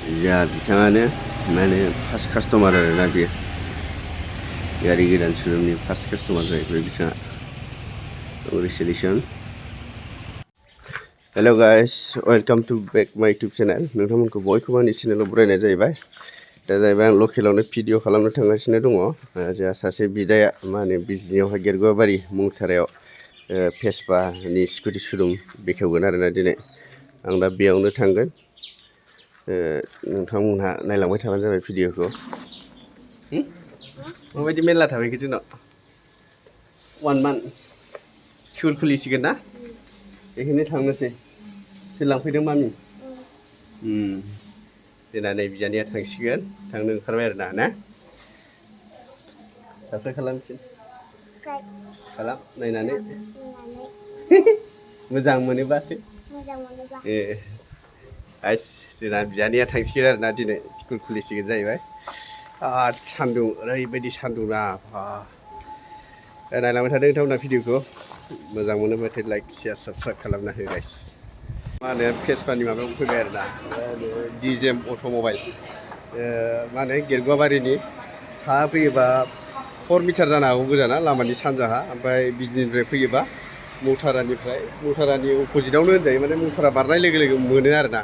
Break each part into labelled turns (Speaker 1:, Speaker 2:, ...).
Speaker 1: जा बिथाङानो माने फार्स्ट कास्टमार आरोना बेयो गारि गोदान श'रुमनि फार्स्ट कास्टमार जाहैबाय बिथाङा। कंग्रेचुलेसन। हेल' गाइस, वेलकाम टु बेक माय इउटुब चेनेल। नोंथांमोनखौ बयखौबो आंनि चेनेलाव बरायनाय जाहैबाय। दा जाहैबाय आं लकेलावनो भिडिअ खालामनो थांगासिनो दङ। जोंहा सासे बिदाया मा होनो बिजनियावहाय गेरगुवाबारि मुंथारायाव भेस्पानि स्कुटि श'रुम बेखेवगोन आरोना दिनै। आं दा बेयावनो थांगोन। नोंथांमोनहा नायलांबाय थाबानो जाबाय भिडिअखौ। माबायदि मेरला थाबायखो जोंनाव 1 मान्थ स्कुल खुलिसिगोन ना, बेखायनो थांनोसै। सोर लांफैदों मामि? जोंना नै बिजानैया थांसिगोन, थांनो ओंखारबाय आरो ना साबस्क्राइब खालामसै खालाम नायनानै मोजां मोनोबासो गाइस, जोंना बिजानैया थांसिगोन आरोना दिनै स्कुल खुलिसिगोन जाहैबाय। सान्दुं, ओरैबायदि सान्दुं ना नायलांबाय थादों नोंथांमोना भिडिअखौ। मोजां मोनोबाथाय लाइक शेयार साबस्क्राइब खालामना हो गाइस। मा होनो भेस्पानि माबायाव फैबाय आरोना, डिजेम अट'मबाइल। मा होनो गेरगुवाबारिनि साहा फैयोबा 4 मिटार जानो हागौ गोजाना, लामानि सानजाहा। ओमफ्राय बिजनिनिफ्राय फैयोबा मौथारानि अपोजिटआवनो होनजायो, माने मौथारा बारनाय लोगो लोगो मोनो आरोना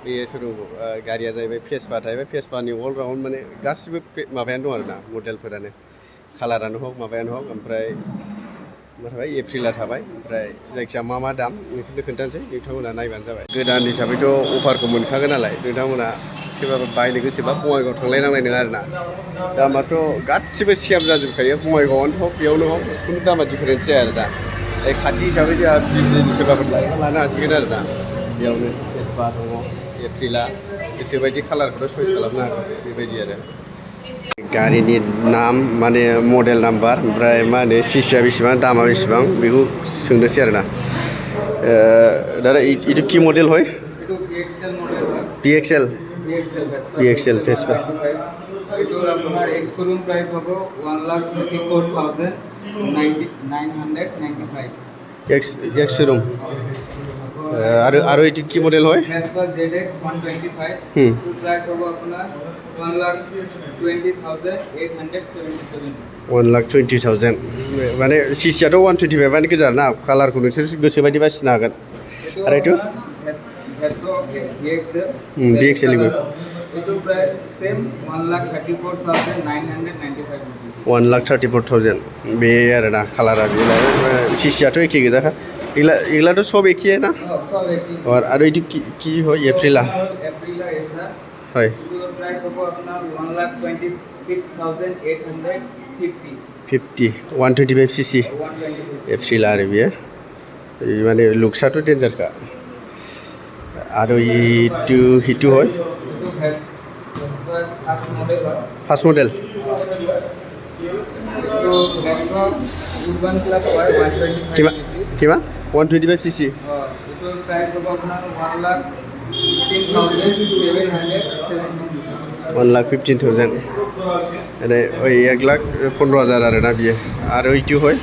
Speaker 1: बे श'रुमखौ। गारिया जाहैबाय भेस्पा थाहैबाय। भेस्पानि अल राउन्ड माने गासिबो माबायानो दं आरोना, मडेलफोरानो, कालारानो हक माबायानो हक। ओमफ्राय मा थाबाय, एप्रिला थाबाय। ओमफ्राय जायखिया मा दाम नोंसोरनो खोन्थानोसै, नोंथांमोना नायबानो जाबाय। गोदान हिसाबैथ' अफारखौ मोनखागोन नालाय, नोंथांमोना सोरबाबा बायनो गोसोबा बङाइगाव थांलायनांनाय नङा आरोना। दामाथ' गासिबो सेम जाजोबखायो, बङाइगावआनो हक बेयावनो हक, खुनु दामा डिफारेन्स जाया आरो दा। खाथि हिसाबै जोंहा बिजनेसनि सोरबाफोर लायोबा लानो हासिगोन आरो दा। बेयावनो भेस्पा दङ, एप्रिला, गोसोबायदि कालारखौथ' चयस खालामनो हागोन, बेबायदि आरो। गारिनि नाम माने मडेल नाम्बार, ओमफ्राय मा होनो सिसिया बेसेबां, दामा बेसेबां, बेखौ सोंनोसै आरोना। दादा इटु कि मडेल হয়? BXL Vespa.
Speaker 2: এটোর আপনার এক্স শোরুম প্রাইস হবে 1,34,995
Speaker 1: एक्स शोरूम। आरो इटु कि मडेल হয়?
Speaker 2: ভেসপা ZX 125
Speaker 1: হুম
Speaker 2: এটোর প্রাইস হবে আপনার 1,20,877
Speaker 1: 1,20,000 माने सिसियाथ' 125आनो गोजा ना, कालारखौ नोंसोर गोसोबायदि बासिनो हागोन।
Speaker 2: এটো
Speaker 1: आरो
Speaker 2: আপনার ভেসপা VXL
Speaker 1: BXL
Speaker 2: এটোর প্রাইস সেম 1,34,995 रुपीस
Speaker 1: 1,34,000 बे आरोना कालारा। सिसियाथ' एखे गोजाखा, एगलाथ' सब एखे ना।
Speaker 2: सब एक ही
Speaker 1: आरो इटु कि হয় एप्रिला?
Speaker 2: एप्रिला ऐसा
Speaker 1: হয়
Speaker 2: এটোর প্রাইস হবে আপনার 1,26,850
Speaker 1: 50 125 সিসি
Speaker 2: 125
Speaker 1: एप्रिला आरो बेयो। माने लुक्सआथ' डेन्जारखा। आरो हिटु হয়
Speaker 2: এটো ভেসপা ফার্স্ট মডেল হয়।
Speaker 1: First model.
Speaker 2: এটো ভেসপা উরবান ক্লাব হয় 125 সিসি।
Speaker 1: কিমান 125 সিসি।
Speaker 2: এটোর প্রাইস হবে আপনার 1,15,770
Speaker 1: 1,15,000 মানে ওই 1,15,000 आरोना बियो। आरो इटु হয়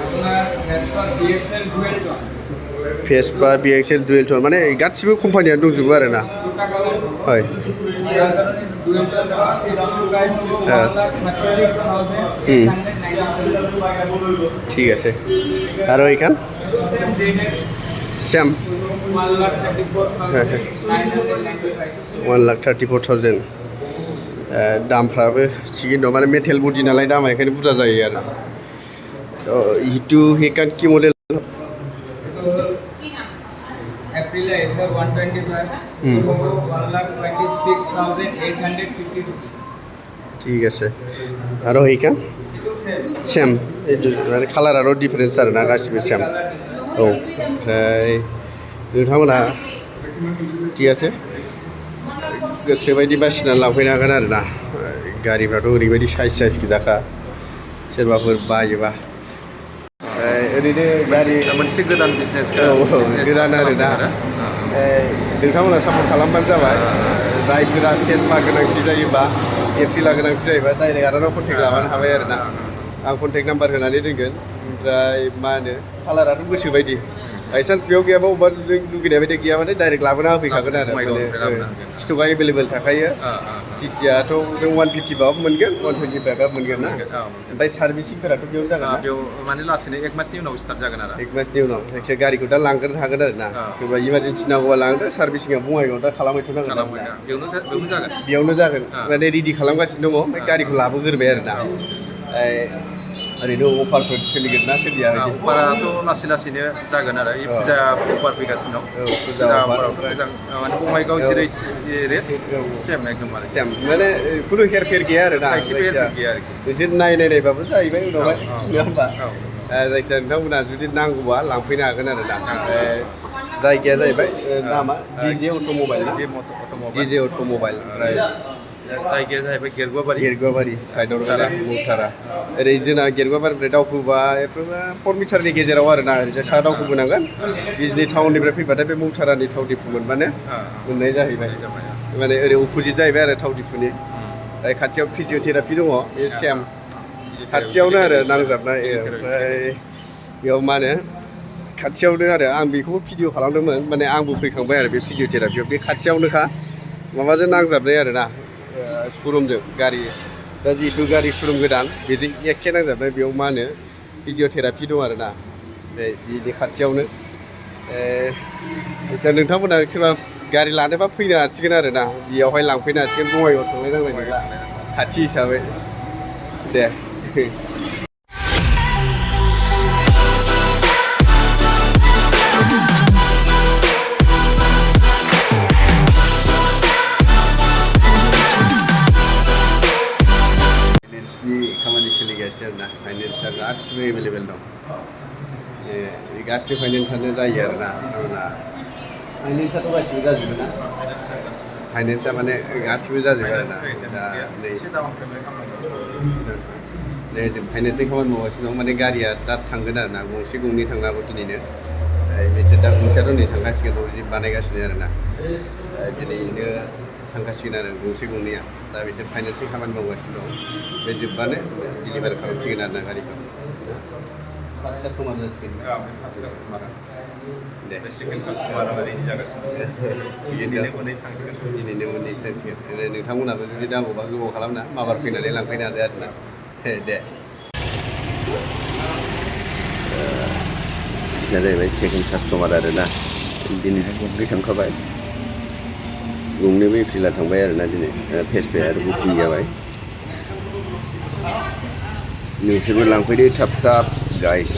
Speaker 2: আপনার Vespa VXL dual tone.
Speaker 1: Vespa BXL dual tone, माने गासिबो कम्पानियानो दंजोबो आरोना।
Speaker 2: দুটা কালার
Speaker 1: হয়
Speaker 2: ডুয়েল টোন প্রাইস হবে 1,36,897
Speaker 1: ঠিক আছে। আৰু এইখান
Speaker 2: সেম জেড
Speaker 1: सेम
Speaker 2: 1,34,995
Speaker 1: 1,34,000। दामफ्राबो थिगैनो दं, माने मेटेल बडि नालाय दामा बेखायनो बुरजा जायो आरो। हिटु हेकान कि मडेल?
Speaker 2: एप्रिल एसर 125 1,26,850 रुपीस
Speaker 1: ঠিক আছে। আৰু এইখান सेम, माने कालाराल' डिफारेन्स आरोना, गासिबो सेम। औ, ओमफ्राय नोंथांमोना ठीक আছে, गोसोबायदि बासिनानै लांफैनो हागोन आरोना। गारिफ्राथ' ओरैबायदि साइज गोजाखा, सोरबाफोर बायोबा। ओरैनो गारि
Speaker 3: मोनसे गोदान बिजनेस
Speaker 1: गोदान आरोना। नोंथांमोना सापर्ट खालामबानो जाबाय। जायफोरा भेस्पा गोनांथि जायोबा, एप्रिला गोनांथि जायोबा डाइरेक्ट आदानाव कन्टेक्ट लाबानो हाबाय आरोना। आं कन्टेक्ट नाम्बार होनानै दोनगोन। ओमफ्राय मा होनो, कालाराथ' गोसोबायदि बायसान्स बेयाव गैयाबा अबेबा लुगैनाय बायदि गैयाबाथाय डाइरेक्ट लाबोना होफैखागोन आरो स्टकआ एभेलेबेल थाखायो सिसिआथ' नों 150 बाबो मोनगोन 125 बाबो मोनगोन ना ओमफ्राय सार्भिसिंफोराथ' बेयावनो जागोन ना
Speaker 3: बेयाव माने लासैनो 1 मासनि उनाव स्टार्ट जागोन आरो
Speaker 1: 1 मासनि उनाव जायखिजाया गारिखौ दा लांग्रोनो हागोन आरो ना सोरबा इमारजेन्सि नांगौबा लांदो सार्भिसिंआ बङाइगाव दा खालामहैथ'नांगोन बेयावनो जागोन माने रेडि खालामगासिनो दङ ओमफ्राय गारिखौ लाबोग्रोबाय आरो ना ओरैनो अफारफोर सोलिगोन ना सोलिया
Speaker 3: अफाराथ' लासै लासैनो जागोन आरो फुजा अफार फैगासिनो दं फुजा अफाराव माने बङाइगाव जेरै रेट सेम एकदम माने
Speaker 1: सेम माने खुनु हेरफेर गैया आरो ना
Speaker 3: खायसेबो हेरफेर गैया आरोखि
Speaker 1: नोंसोर नायनायबाबो जाहैबाय उनावहाय नङा होमबा जायखिजाया नोंथांमोना जुदि नांगौबा लांफैनो हागोन आरो ना जायगाया जाहैबाय नामा डिजे अट'मबाइल डिजे अट'मबाइल ओमफ्राय
Speaker 3: जायगाया जाहैबाय
Speaker 1: गेरगुवाबारि साइडआव मौथारा ओरै जोंना गेरगुवाबारिनिफ्राय दावखोबा 4 मिटारनि गेजेराव आरो ना ओरैजाय साहा दावखोबोनांगोन बिजनि टाउननिफ्राय फैबाथाय बे मौथारानि थाव दिफु मोनबानो मोननाय जाहैबाय माने ओरै अपोजिट जाहैबाय आरो थाव दिफुनि खाथियाव फिजिअथेरापि दङ बे सेम खाथियावनो आरो नांजाबनाय ओमफ्राय बेयाव मा होनो खाथियावनो आरो आं बेखौबो भिडिअ खालामदोंमोन माने आंबो फैखांबाय आरो बे फिजिअथेरापियाव बे खाथियावनोखा माबाजों नांजाबनाय आरो ना शरुमजों गारि दा जिहेतु गारि शरुम गोदान बेजों एखे नांजाबनाय बेयाव मा होनो फिजिअथेरापि दं आरो ना बेनि खाथियावनो दा नोंथांमोना सोरबा गारि लानोबा फैनो हासिगोन आरो ना बेयावहाय लांफैनो हासिगोन बङाइगाव थांलायनांनाय नंला खाथि हिसाबै दे खामानि सोलिगासिनो आरोना फाइनेन्सआ गासिबो एभेलेबेल दं गासिबो फाइनेन्सआनो जायो आरोना फाइनेन्सआथ' गासिबो जाजोबो ना फाइनेन्सआ माने गासिबो जाजोबो आरोना दा नै जों फाइनेन्सनि खामानि मावगासिनो दं माने गारिया दा थांगोन आरोना गंसे गंनै थांनांगौ दिनैनो बिसोर दा गंसेयाथ' नै थांगासिगोन बिदि बानायगासिनो आरोना दिनैनो थांगासिगोन आरो गंसे गंनैया दा बिसोर फाइनेन्सनि खामानि मावगासिनो दं बे जोबबानो डिलिभार खालामसिगोन आरोना गारिखौ फार्स्ट कास्टमार जासिगोन दे
Speaker 3: सेकेन्ड कास्टमार रेडि जागासिनो दिनैनो मोननैसो थांसिगोन
Speaker 1: नोंथांमोनाबो जुदि नांगौबा गोबाव खालामना माबार फैनानै लांफैनो हादो आरोना दे दा जाहैबाय सेकेन्ड कास्टमार आरोना दिनैहाय गंनै थांखाबाय गंनैबो एप्रिला थांबाय आरोना दिनै फेसबुक आरो बुकिं जाबाय नोंसोरबो लांफैदो थाब गाइस